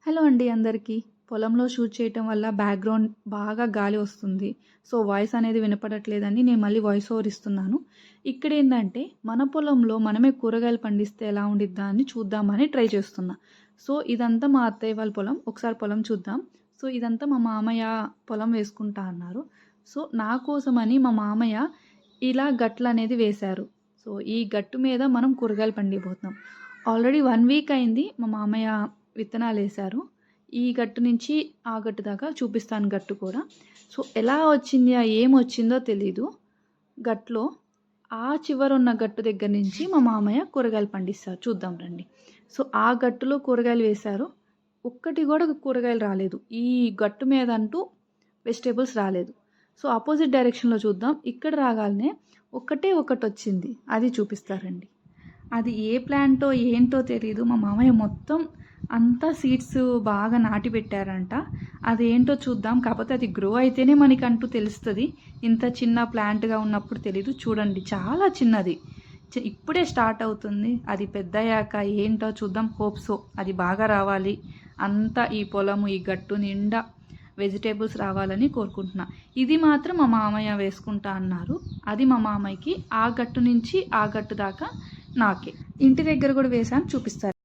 Hello అండి అందరికీ. పొలంలో షూట్ చేయటం వల్ల బ్యాక్‌గ్రౌండ్ బాగా గాలి వస్తుంది. సో, వాయిస్ అనేది వినపడట్లేదని నేను మళ్ళీ వాయిస్ ఓవర్ ఇస్తున్నాను. ఇక్కడేందంటే మన పొలంలో మనమే కూరగాయలు పండిస్తే ఎలా ఉండిద్దా అని చూద్దామని ట్రై చేస్తున్నా. సో, ఇదంతా మా అత్తయ్య వాళ్ళ పొలం. ఒకసారి పొలం చూద్దాం. సో, ఇదంతా మా మామయ్య పొలం వేసుకుంటా అన్నారు. సో, నా కోసమని మా మామయ్య ఇలా గట్లనేది వేశారు. సో, ఈ గట్టు మీద మనం కూరగాయలు పండియబోతున్నాం. ఆల్రెడీ 1 వీక్ అయింది మా మామయ్య విత్తనాలేశారు. ఈ గట్టు నుంచి ఆ గట్టు దాకా చూపిస్తాను గట్టు కూడా. సో, ఎలా వచ్చింది, ఏమొచ్చిందో తెలీదు. గట్టులో ఆ చివరున్న గట్టు దగ్గర నుంచి మా మామయ్య కూరగాయలు పండిస్తారు. చూద్దాం రండి. సో, ఆ గట్టులో కూరగాయలు వేశారు. ఒక్కటి కూడా కూరగాయలు రాలేదు. ఈ గట్టు మీద అంటూ వెజిటేబుల్స్ రాలేదు. సో, ఆపోజిట్ డైరెక్షన్‌లో చూద్దాం. ఇక్కడ రాగాలనే ఒకటే ఒకటొచ్చింది. అది చూపిస్తారండి. అది ఏ ప్లాంటో ఏంటో తెలీదు. మా మామయ్య మొత్తం అంతా సీడ్స్ బాగా నాటి పెట్టారంట. అదేంటో చూద్దాం. కాకపోతే అది గ్రో అయితేనే మనకంటూ తెలుస్తుంది. ఇంత చిన్న ప్లాంట్‌గా ఉన్నప్పుడు తెలీదు. చూడండి చాలా చిన్నది. ఇప్పుడే స్టార్ట్ అవుతుంది. అది పెద్దయ్యాక ఏంటో చూద్దాం. హోప్స్ అది బాగా రావాలి. అంతా ఈ పొలము ఈ గట్టు నిండా వెజిటేబుల్స్ రావాలని కోరుకుంటున్నా. ఇది మాత్రం మా మామయ్య వేసుకుంటా అన్నారు. అది మా మామయ్యకి ఆ గట్టు నుంచి ఆ గట్టు దాకా నాకే. ఇంటి దగ్గర కూడా వేసాను చూపిస్తారు.